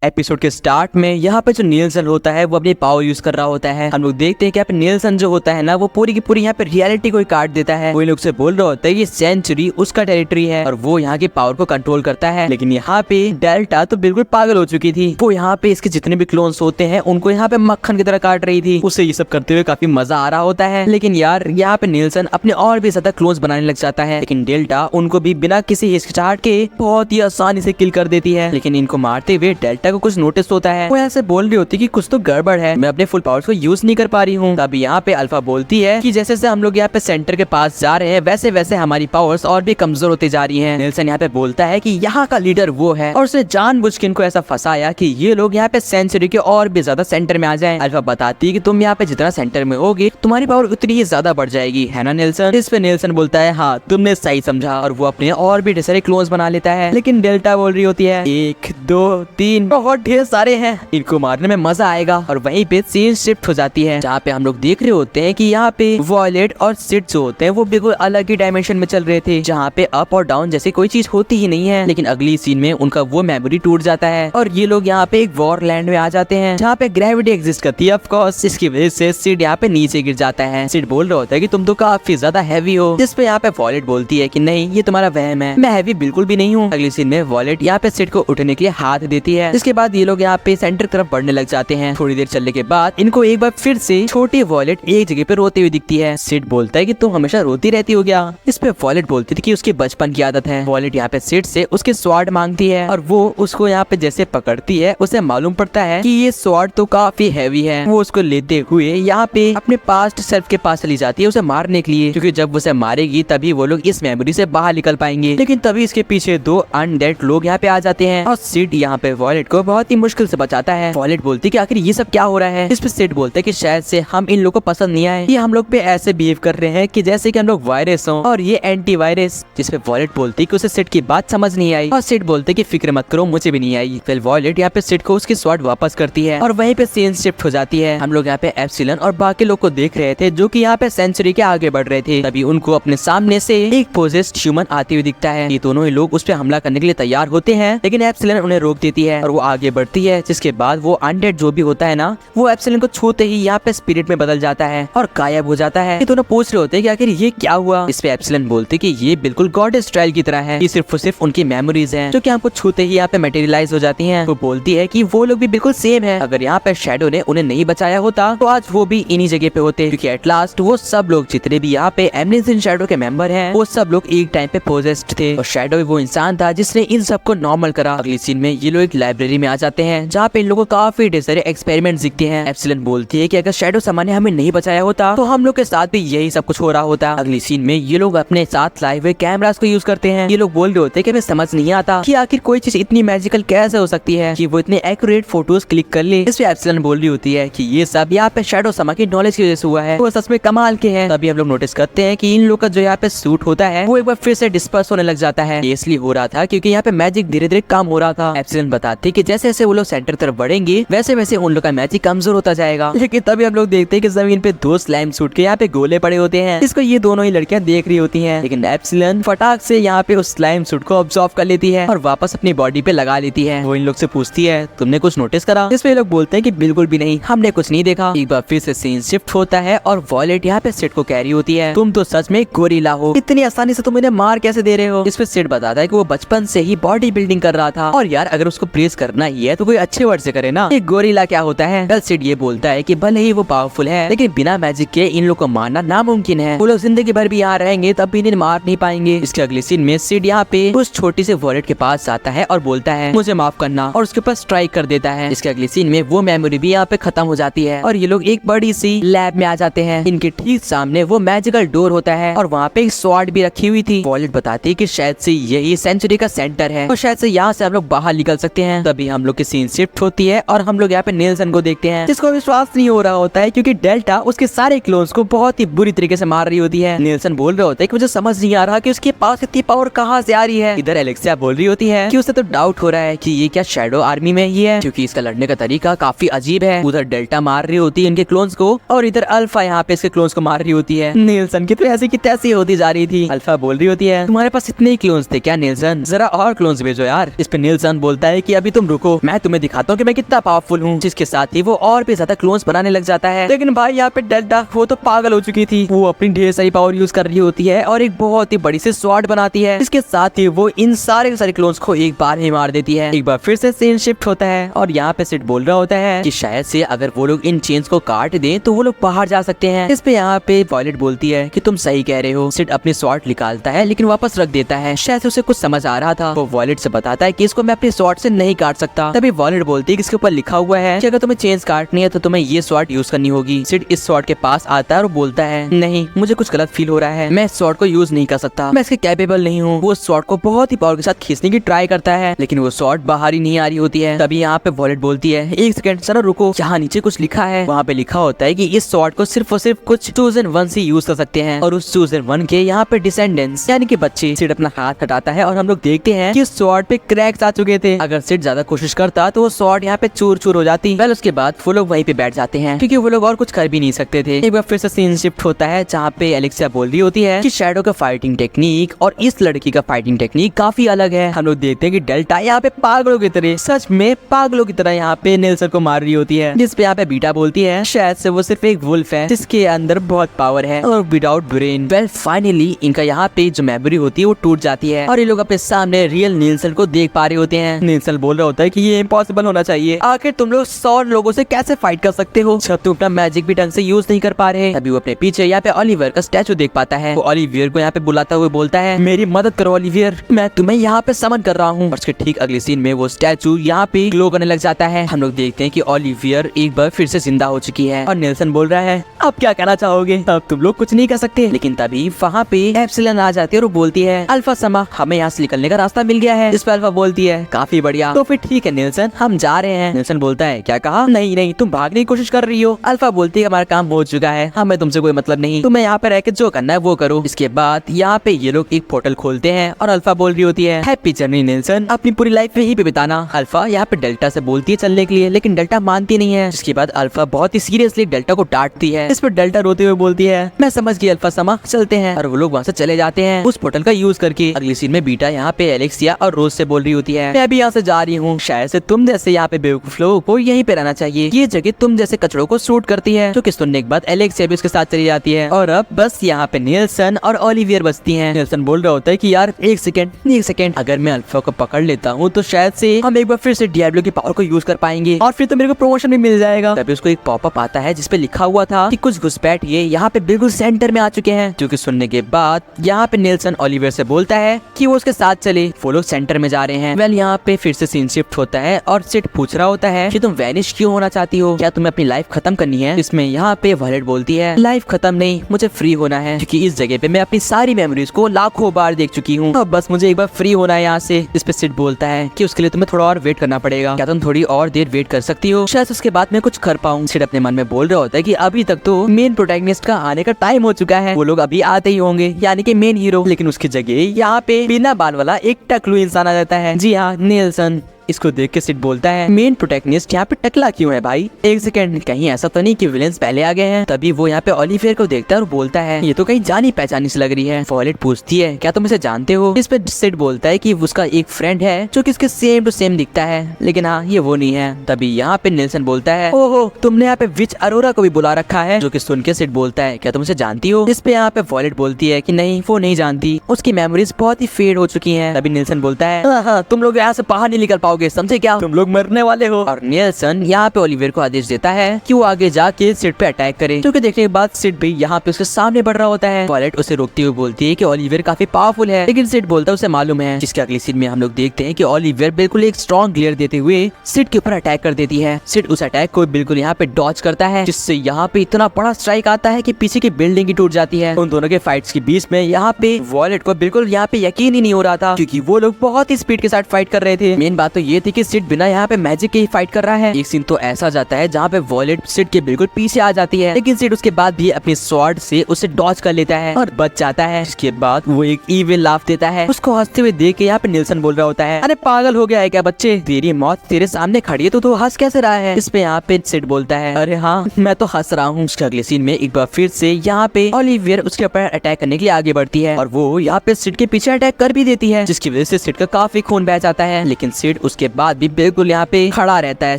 Episode के start में यहाँ पे जो नीलसन होता है वो अपनी पावर यूज कर रहा होता है। हम लोग देखते हैं कि यहाँ पे नीलसन जो होता है ना वो पूरी की पूरी यहाँ पे रियलिटी को काट देता है। वो इन लोग से बोल रहा होता है ये सेंचुरी उसका टेरिटरी है और वो यहाँ की पावर को कंट्रोल करता है। लेकिन यहाँ पे डेल्टा तो बिल्कुल पागल हो चुकी थी। वो यहाँ पे इसके जितने भी क्लोन्स होते हैं उनको यहाँ पे मक्खन की तरह काट रही थी। उसे ये सब करते हुए काफी मजा आ रहा होता है। लेकिन यार यहाँ पे नीलसन अपने और भी ज्यादा क्लोन्स बनाने लग जाता है। लेकिन डेल्टा उनको भी बिना किसी हिचकिचाहट के बहुत ही आसानी से किल कर देती है। लेकिन इनको मारते हुए डेल्टा को कुछ नोटिस होता है। वो ऐसे बोल रही होती है कि कुछ तो गड़बड़ है, मैं अपने फुल पावर्स को यूज नहीं कर पा रही हूँ। तब यहाँ पे अल्फा बोलती है कि जैसे जैसे हम लोग यहाँ पे सेंटर के पास जा रहे हैं वैसे वैसे हमारी पावर्स और भी कमजोर होती जा रही हैं। नीलसन यहाँ पे बोलता है कि यहाँ का लीडर वो है और उसने जानबूझ के इनको ऐसा फंसाया कि ये लोग यहाँ पे सेंचुरी के और भी ज्यादा सेंटर में आ जाएं। अल्फा बताती है कि तुम यहाँ पे जितना सेंटर में होगे तुम्हारी पावर उतनी ही ज्यादा बढ़ जाएगी, है ना नीलसन। इस पे नीलसन बोलता है हाँ तुमने सही समझा और वो अपने और भी ढेर सारे क्लोन्स बना लेता है। लेकिन डेल्टा बोल रही होती है 1 2 3 बहुत ढेर सारे हैं, इनको मारने में मजा आएगा। और वहीं पे सीन शिफ्ट हो जाती है जहाँ पे हम लोग देख रहे होते हैं कि यहाँ पे वॉयलेट और सिड जो होते हैं वो बिल्कुल अलग ही डायमेंशन में चल रहे थे जहाँ पे अप और डाउन जैसी कोई चीज होती ही नहीं है। लेकिन अगली सीन में उनका वो मेमोरी टूट जाता है और ये लोग यहाँ पे एक वॉर लैंड में आ जाते हैं जहाँ पे ग्रेविटी एग्जिस्ट करती है। ऑफ कोर्स इसकी वजह से सिड यहाँ पे नीचे गिर जाता है। सिड बोल रहा होता है कि तुम तो काफी ज्यादा हैवी हो, जिस पे यहाँ पे वॉयलेट बोलती है कि नहीं ये तुम्हारा वहम है, मैं हैवी बिल्कुल भी नहीं हूँ। अगली सीन में वॉयलेट यहाँ पे सिड को उठने के लिए हाथ देती है। इसके बाद ये लोग यहाँ पे सेंटर की तरफ बढ़ने लग जाते हैं। थोड़ी देर चलने के बाद इनको एक बार फिर से छोटी वॉयलेट एक जगह पे रोती हुई दिखती है। सिड बोलता है कि तुम हमेशा रोती रहती हो क्या? इस पे वॉयलेट बोलती थी कि उसकी बचपन की आदत है। वॉयलेट यहाँ पे सिड से उसके स्वॉर्ड मांगती है और वो उसको यहाँ पे जैसे पकड़ती है उसे मालूम पड़ता है कि ये स्वॉर्ड तो काफी हैवी है। वो उसको लेते हुए यहाँ पे अपने पास्ट सेल्फ के पास चली जाती है उसे मारने के लिए, क्योंकि जब उसे मारेगी तभी वो लोग इस मेमोरी से बाहर निकल पाएंगे। लेकिन तभी इसके पीछे 2 अनडेड लोग यहाँ पे आ जाते हैं और सिड यहाँ पे वॉयलेट को बहुत ही मुश्किल से बचाता है। वॉयलेट बोलती है कि आखिर ये सब क्या हो रहा है। इस पे सिड बोलते हैं कि शायद से हम इन लोगों को पसंद नहीं आए, ये हम लोग पे ऐसे बिहेव कर रहे हैं कि जैसे कि हम लोग वायरस हो और ये एंटी वायरस। जिस पे वॉयलेट बोलती है कि उसे सिड की बात समझ नहीं आई और सिड बोलते कि फिक्र मत करो मुझे भी नहीं आई। फिर वॉयलेट यहाँ पे सिड को उसकी स्वॉर्ड वापस करती है और वहीं पे सीन शिफ्ट हो जाती है। हम लोग यहाँ पे एप्सिलॉन और बाकी लोग को देख रहे थे जो कि यहाँ पे सेंचुरी के आगे बढ़ रहे थे। तभी उनको अपने सामने से एक पोजेस्ड ह्यूमन आते हुए दिखता है। ये दोनों ही लोग उस पे हमला करने के लिए तैयार होते हैं, लेकिन एप्सिलॉन उन्हें रोक देती है और वो आगे बढ़ती है। जिसके बाद वो अनडेड जो भी होता है ना वो एप्सिलॉन को छूते ही यहाँ पे स्पिरिट में बदल जाता है और गायब हो जाता है। ये दोनों पूछ रहे होते हैं कि आखिर ये क्या हुआ। इस पे एप्सिलॉन बोलते कि ये बिल्कुल गॉडेस ट्रायल की तरह है, ये सिर्फ और सिर्फ उनकी मेमोरीज हैं जो कि हमको छूते ही यहाँ पे मटेरियलाइज हो जाती हैं। वो बोलती है कि वो लोग भी बिल्कुल सेम है, अगर यहाँ पे शैडो ने उन्हें नहीं बचाया होता तो आज वो भी इन्हीं जगह पे होते, क्योंकि एट लास्ट वो सब लोग जितने भी यहाँ पे एमनेस इन शैडो के मेंबर हैं वो सब लोग एक टाइम पे पोजेस्ड थे और शैडो भी वो इंसान था जिसने इन सबको नॉर्मल करा। अगली सीन में ये लोग एक लाइब्रेरी में आ जाते हैं जहाँ पे इन लोगों को काफी ढेर सारे एक्सपेरिमेंट दिखते हैं। एप्सिलॉन बोलती है कि अगर शैडो सामान ने हमें नहीं बचाया होता तो हम लोग के साथ भी यही सब कुछ हो रहा होता। अगली सीन में ये लोग अपने साथ लाए हुए कैमरास को यूज करते हैं। ये लोग बोल रहे होते हैं कि हमें समझ नहीं आता कि आखिर कोई चीज इतनी मैजिकल कैसे हो सकती है कि वो इतने एक्यूरेट फोटोज क्लिक कर ले। इस पे एप्सिलॉन बोल रही होती है कि ये सब यहाँ पे शैडो समा की नॉलेज की वजह से हुआ है, वो सच में कमाल के हैं। तभी हम लोग नोटिस करते हैं कि इन लोग का जो यहाँ पे सूट होता है वो एक बार फिर से डिस्पर्स होने लग जाता है। ये इसलिए हो रहा था क्योंकि यहाँ पे मैजिक धीरे धीरे कम हो रहा था। एप्सिलॉन बताते कि जैसे जैसे वो लोग सेंटर तरफ बढ़ेंगे वैसे वैसे उन लोग का मैजिक कमजोर होता जाएगा। लेकिन तभी हम लोग देखते हैं कि जमीन पे 2 स्लाइम सूट के यहाँ पे गोले पड़े होते हैं, इसको ये दोनों ही लड़कियां देख रही होती हैं। लेकिन एप्सिलॉन फटाक से यहाँ पे उस स्लाइम सूट को ऑब्जॉर्व कर लेती है और वापस अपनी बॉडी पे लगा लेती है। वो इन लोग से पूछती है तुमने कुछ नोटिस करा? इस पे लोग बोलते हैं कि बिल्कुल भी नहीं, हमने कुछ नहीं देखा। एक बार फिर से सीन शिफ्ट होता है और वॉयलेट यहाँ पे सिड को कह रही होती है तुम तो सच में गोरिल्ला हो, इतनी आसानी से तुम इन्हें मार कैसे दे रहे हो। इस पे सिड बताता है कि वो बचपन से ही बॉडी बिल्डिंग कर रहा था और यार अगर उसको प्रेस करना ही है तो कोई अच्छे वर्ड से करे ना, एक गोरिल्ला क्या होता है। कल सिड ये बोलता है कि भले ही वो पावरफुल है लेकिन बिना मैजिक के इन लोग को मारना नामुमकिन है, वो लोग जिंदगी भर भी यहाँ रहेंगे तब भी इन्हें मार नहीं पाएंगे। इसके अगले सीन में सिड यहाँ पे उस छोटी से वॉलेट के पास जाता है और बोलता है मुझे माफ करना और उसके ऊपर स्ट्राइक कर देता है। इसके अगले सीन में वो मेमोरी भी यहाँ पे खत्म हो जाती है और ये लोग एक बड़ी सी लैब में आ जाते हैं। इनके ठीक सामने वो मैजिकल डोर होता है और वहाँ पे एक स्वॉर्ड भी रखी हुई थी। वॉलेट बताती है कि शायद से यही सेंचुरी का सेंटर है और शायद से यहाँ से हम लोग बाहर निकल सकते हैं। तभी हम लोग की सीन शिफ्ट होती है और हम लोग यहाँ पे नीलसन को देखते हैं जिसको विश्वास नहीं हो रहा होता है क्योंकि डेल्टा उसके सारे क्लोन्स को बहुत ही बुरी तरीके से मार रही होती है। नीलसन बोल रहा होता है कि मुझे समझ नहीं आ रहा कि उसके पास इतनी पावर कहाँ से आ रही है। इधर एलेक्सिया बोल रही होती है कि उसे तो डाउट हो रहा है कि ये क्या शैडो आर्मी में ही है क्योंकि इसका लड़ने का तरीका काफी अजीब है। उधर डेल्टा मार रही होती है इनके क्लोन्स को और इधर अल्फा यहाँ पे इसके क्लोन्स को मार रही होती है। नीलसन की तो ऐसी की तैसी होती जा रही थी। अल्फा बोल रही होती है तुम्हारे पास इतने ही क्लोन्स थे क्या नीलसन, जरा और क्लोन्स भेजो यार। इस पे नीलसन बोलता है कि अभी तुम रुको, मैं तुम्हें दिखाता हूँ कि मैं कितना पावरफुल हूँ। जिसके साथ ही वो और भी ज्यादा क्लोन्स बनाने लग जाता है। लेकिन भाई यहाँ पे डेल्टा वो तो पागल हो चुकी थी। वो अपनी ढेर सारी पावर यूज कर रही होती है और एक बहुत ही बड़ी सी स्वॉर्ड बनाती है। इसके साथ ही वो इन सारे क्लोन्स को एक बार ही मार देती है। एक बार फिर से सीन शिफ्ट होता है और यहाँ पे सिड बोल रहा होता है कि शायद से अगर वो लोग इन चेन्स को काट दें तो वो लोग बाहर जा सकते हैं। इस पे यहाँ पे वॉयलेट बोलती है कि तुम सही कह रहे हो। सिड अपनी स्वॉर्ड निकालता है लेकिन वापस रख देता है। शायद उसे कुछ समझ आ रहा था। वो वॉयलेट से बताता है कि इसको मैं अपनी स्वॉर्ड से नहीं काट सकता। तभी वॉयलेट बोलती है कि इसके ऊपर लिखा हुआ है कि अगर तुम्हें चेन्स काटनी है तो तुम्हें ये स्वॉर्ड यूज करनी होगी। सिड इस स्वॉर्ड के पास आता है और बोलता है नहीं, मुझे कुछ गलत फील हो रहा है, मैं इस स्वॉर्ड को यूज नहीं कर सकता, मैं इसके कैपेबल नहीं हूँ। वो स्वॉर्ड को बहुत ही पावर के साथ खींचने की ट्राई करता है लेकिन वो स्वॉर्ड बाहर ही नहीं आ रही होती है। तभी यहाँ पे वॉयलेट बोलती है एक सेकंड जरा रुको, यहाँ नीचे कुछ लिखा है। वहाँ पे लिखा होता है कि इस स्वॉर्ड को सिर्फ और सिर्फ कुछ चूजन वन से यूज कर सकते हैं और उस चूजन वन के यहाँ पे डिसेंडेंट्स यानी कि बच्चे। सिड अपना हाथ हटाता है और हम लोग देखते हैं कि स्वॉर्ड पे क्रैक्स आ चुके थे। अगर सिड ज्यादा कोशिश करता तो वो स्वॉर्ड यहाँ पे चूर चूर हो जाती। वेल उसके बाद वो लोग वहीं पे बैठ जाते हैं क्योंकि वो लोग और कुछ कर भी नहीं सकते थे। एक बार फिर से सीन शिफ्ट होता है जहाँ पे एलेक्सिया बोल रही होती है कि शैडो का फाइटिंग टेक्निक और इस लड़की का फाइटिंग टेक्निक काफी अलग है। हम लोग देखते हैं कि डेल्टा यहाँ पे पागलों की तरह, सच में पागलों की तरह यहाँ पे नेल्सन को मार रही होती है। जिस पे यहाँ पे बीटा बोलती है शायद से वो सिर्फ एक वुल्फ है जिसके अंदर बहुत पावर है और विदाउट ब्रेन। वेल फाइनली इनका यहाँ पे जो मेमोरी होती है वो टूट जाती है और ये लोग अपने सामने रियल नेल्सन को देख पा रहे होते हैं। नेल्सन बोल रहा होता है कि ये इम्पॉसिबल होना चाहिए, आखिर तुम लोग 100 लोगों से कैसे फाइट कर सकते हो जब तुम अपना मैजिक भी ढंग से यूज नहीं कर पा रहे। अभी वो अपने पीछे यहाँ पे ओलिवर का स्टैचू देख पाता है। वो ओलिवियर को यहाँ पे बुलाता हुए बोलता है मेरी मदद करो ओलिवियर, मैं तुम्हें यहाँ पे समन कर रहा हूँ। और उसके ठीक अगले सीन में वो स्टैचू यहाँ पे ग्लो करने लग जाता है। हम लोग देखते हैं कि ओलिवियर एक बार फिर से जिंदा हो चुकी है और नेल्सन बोल रहा है अब क्या कहना चाहोगे, अब तुम लोग कुछ नहीं कर सकते। लेकिन तभी वहाँ पे एप्सिलॉन आ जाती है और वो बोलती है अल्फा समा हमें यहाँ से निकलने का रास्ता मिल गया है। इस पर अल्फा बोलती है काफी बढ़िया, तो फिर ठीक है नेल्सन हम जा रहे हैं। नेल्सन बोलता है क्या कहा, नहीं नहीं तुम भागने की कोशिश कर रही हो। अल्फा बोलती है हमारा काम हो चुका है, हमें तुमसे कोई मतलब नहीं, तुम्हें यहाँ पे रह के जो करना है वो करो। इसके बाद यहाँ पे ये लोग एक पोर्टल खोलते हैं और अल्फा बोल रही होती है हैप्पी जर्नी नेल्सन, अपनी पूरी लाइफ यहीं पे बिताना। अल्फा यहाँ पे डेल्टा से बोलती है चलने के लिए लेकिन डेल्टा मानती नहीं है। इसके बाद अल्फा बहुत ही सीरियसली डेल्टा को डांटती है। इस पर डेल्टा रोते हुए बोलती है मैं समझ गई अल्फा समा चलते हैं। और वो लोग वहाँ से चले जाते हैं उस पोर्टल का यूज करके। अगली सीन में बीटा यहाँ पे एलेक्सिया और रोज से बोल रही होती है मैं भी यहाँ से जा रही हूँ, शायद से तुम जैसे यहाँ पे बेवकूफ लोगों को यहीं पे रहना चाहिए, ये जगह तुम जैसे कचड़ों को सूट करती है। जो कि सुनने के बाद एलेक्सिया भी उसके साथ चली जाती है और अब बस यहाँ पे नेल्सन और ओलिवियर बचती हैं। नेल्सन बोल रहा होता है कि यार एक सेकंड अगर मैं अल्फा को पकड़ लेता हूँ तो शायद से हम एक बार फिर से डियाब्लो की पावर को यूज कर पाएंगे और फिर तो मेरे को प्रमोशन भी मिल जाएगा। तभी उसको एक पॉपअप आता है जिसपे लिखा हुआ था कि कुछ घुसपैठ ये यहाँ पे बिल्कुल सेंटर में आ चुके हैं। जो कि सुनने के बाद यहाँ पे नेल्सन ओलिवियर से बोलता है कि वो उसके साथ चले, वो लोग सेंटर में जा रहे हैं। वेल यहाँ पे फिर से सीन शिफ्ट होता है और सिड पूछ रहा होता है कि तुम वैनिश क्यों होना चाहती हो, क्या तुम्हें अपनी लाइफ खत्म करनी है। इसमें यहाँ पे वॉयलेट बोलती है लाइफ खत्म नहीं, मुझे फ्री होना है क्योंकि इस जगह पे मैं अपनी सारी मेमोरीज को लाखों बार देख चुकी हूँ, अब बस मुझे एक बार फ्री होना है यहाँ से। इस पे सिड बोलता है कि उसके लिए तुम्हें थोड़ा और वेट करना पड़ेगा, क्या तुम थोड़ी और देर वेट कर सकती हो, शायद उसके बाद मैं कुछ कर पाऊँ। सिड अपने मन में बोल रहा होता है कि अभी तक तो मेन प्रोटैगनिस्ट का आने का टाइम हो चुका है, वो लोग अभी आते ही होंगे यानी कि मेन हीरो। लेकिन उसकी जगह यहाँ पे बिना बाल वाला एक टकलू इंसान आ जाता है। जी हाँ नेल्सन। इसको देख के सिड बोलता है मेन प्रोटैगनिस्ट यहाँ पे टकला क्यों है भाई, एक सेकंड कहीं ऐसा तो नहीं कि विलेंस पहले आ गए हैं। तभी वो यहाँ पे ओलिवियर को देखता है और बोलता है ये तो कहीं जानी पहचानी से लग रही है। वॉयलेट पूछती है क्या तुम इसे जानते हो। इस पे सिड बोलता है कि उसका एक फ्रेंड है जो कि इसके सेम टू सेम दिखता है लेकिन हाँ ये वो नहीं है। तभी यहाँ पे नेल्सन बोलता है ओहो तुमने यहाँ पे विच अरोरा को भी बुला रखा है। जो कि सुन के सिड बोलता है क्या तुम उसे जानती हो। इस पे यहाँ पे वॉयलेट बोलती है कि नहीं वो नहीं जानती, उसकी मेमोरीज बहुत ही फेड हो चुकी है। तभी नेल्सन बोलता है हाँ तुम लोग यहाँ से बाहर नहीं निकल पाओगे, समझे क्या, तुम लोग मरने वाले हो। और नेल्सन यहाँ पे ओलिवियर को आदेश देता है कि वो आगे जाके सिड पे अटैक करे। जो कि देखने के बाद सिड भी यहाँ पे उसके सामने बढ़ रहा होता है। वॉयलेट उसे रोकती हुई बोलती है कि ओलिवियर काफी पावरफुल है लेकिन सिड बोलता है उसे मालूम है। जिसके अगली सीन में हम लोग देखते हैं कि ओलिवियर बिल्कुल एक स्ट्रॉन्ग ग्लेयर देते हुए सिड के ऊपर अटैक कर देती है। सिड उस अटैक को बिल्कुल यहाँ पे डॉज करता है जिससे यहाँ पे इतना बड़ा स्ट्राइक आता है कि पीछे की बिल्डिंग ही टूट जाती है। उन दोनों के फाइट्स के बीच में यहाँ पे वॉयलेट को बिल्कुल यहाँ पे यकीन ही नहीं हो रहा था क्योंकि वो लोग बहुत ही स्पीड के साथ फाइट कर रहे थे। मेन बात तो ये थी कि सिड बिना यहाँ पे मैजिक के ही फाइट कर रहा है। एक सीन तो ऐसा जाता है जहाँ पे वॉयलेट सिड के बिल्कुल पीछे आ जाती है लेकिन सिड उसके बाद भी अपनी स्वॉर्ड से उसे डॉज कर लेता है और बच जाता है। इसके बाद वो एक इविल लाफ देता है। उसको हंसते हुए देख के यहाँ पे नेल्सन बोल रहा होता है अरे पागल हो गया है क्या बच्चे, तेरी मौत तेरे सामने खड़ी है तो हंस कैसे रहा है। इस पे यहाँ पे सिड बोलता है अरे हाँ मैं तो हंस रहा हूँ। उसके अगले सीन में एक बार फिर से यहाँ पे ओलिवियर उसके ऊपर अटैक करने के लिए आगे बढ़ती है और वो यहाँ पे सिड के पीछे अटैक कर भी देती है जिसकी वजह से सिड का काफी खून बह जाता है। लेकिन सिड उसके बाद भी बिल्कुल यहाँ पे खड़ा रहता है,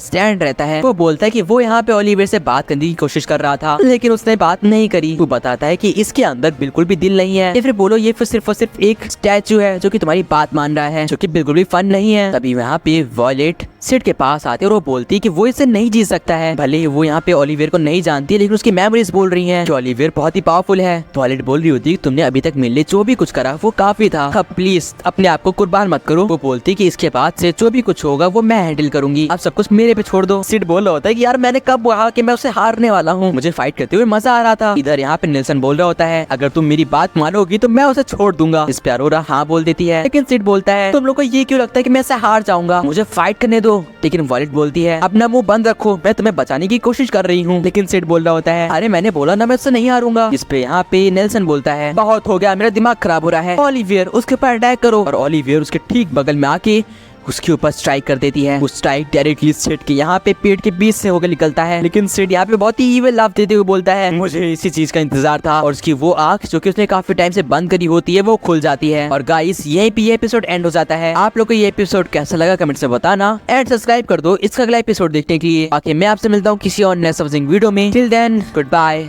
स्टैंड रहता है। वो बोलता है कि वो यहाँ पे ओलिवियर से बात करने की कोशिश कर रहा था, लेकिन उसने बात नहीं करी। वो बताता है कि इसके अंदर बिल्कुल भी दिल नहीं है, या फिर बोलो ये सिर्फ और सिर्फ एक स्टैचू है जो कि तुम्हारी बात मान रहा है, जो कि बिल्कुल भी फन नहीं है। तभी यहाँ पे वॉयलेट सिड के पास आते और वो बोलती है कि वो इसे नहीं जीत सकता है। भले ही वो यहाँ पे ओलिवियर को नहीं जानती, लेकिन उसकी मेमोरीज बोल रही हैं कि ओलिवियर बहुत ही पावरफुल है। वॉयलेट बोल रही होती है तुमने अभी तक मेरे लिए जो भी कुछ करा वो काफी था, अब प्लीज अपने आप को कुर्बान मत करो। वो बोलती कि इसके बाद से जो भी कुछ होगा वो मैं हैंडल करूंगी, आप सब कुछ मेरे पे छोड़ दो। सिड बोल रहा होता है कि यार मैंने कब कहा कि मैं उसे हारने वाला हूँ, मुझे फाइट करते हुए मजा आ रहा था। इधर यहाँ पे नेल्सन बोल रहा होता है अगर तुम मेरी बात मानोगी तो मैं उसे छोड़ दूंगा। इस पे अरोरा हाँ बोल देती है, लेकिन सिड बोलता है तुम लोग को ये क्यों लगता है कि मैं इसे हार जाऊंगा, मुझे फाइट करने दो। लेकिन वॉयलेट बोलती है अपना मुंह बंद रखो, मैं तुम्हें बचाने की कोशिश कर रही हूँ। लेकिन सिड बोल रहा होता है अरे मैंने बोला ना मैं उससे नहीं हारूंगा। इस पे यहाँ पे नेल्सन बोलता है बहुत हो गया, मेरा दिमाग खराब हो रहा है, ओलिवियर उसके ऊपर अटैक करो। और ओलिवियर उसके ठीक बगल में आके उसके ऊपर स्ट्राइक कर देती है। वो स्ट्राइक डायरेक्टली सिड के यहाँ पे पेट के बीच से होकर निकलता है। लेकिन सिड यहाँ पे बहुत ही ईविल लाफ देते हुए बोलता है मुझे इसी चीज का इंतजार था। और उसकी वो आंख जो कि उसने काफी टाइम से बंद करी होती है वो खुल जाती है। और गाइस यहीं पे ये एपिसोड एंड हो जाता है। आप लोग को ये एपिसोड कैसा लगा कमेंट से बताना, एंड सब्सक्राइब कर दो इसका अगला एपिसोड देखने के लिए। बाकी मैं आपसे मिलता हूँ किसी और नए वीडियो में। Till then good bye.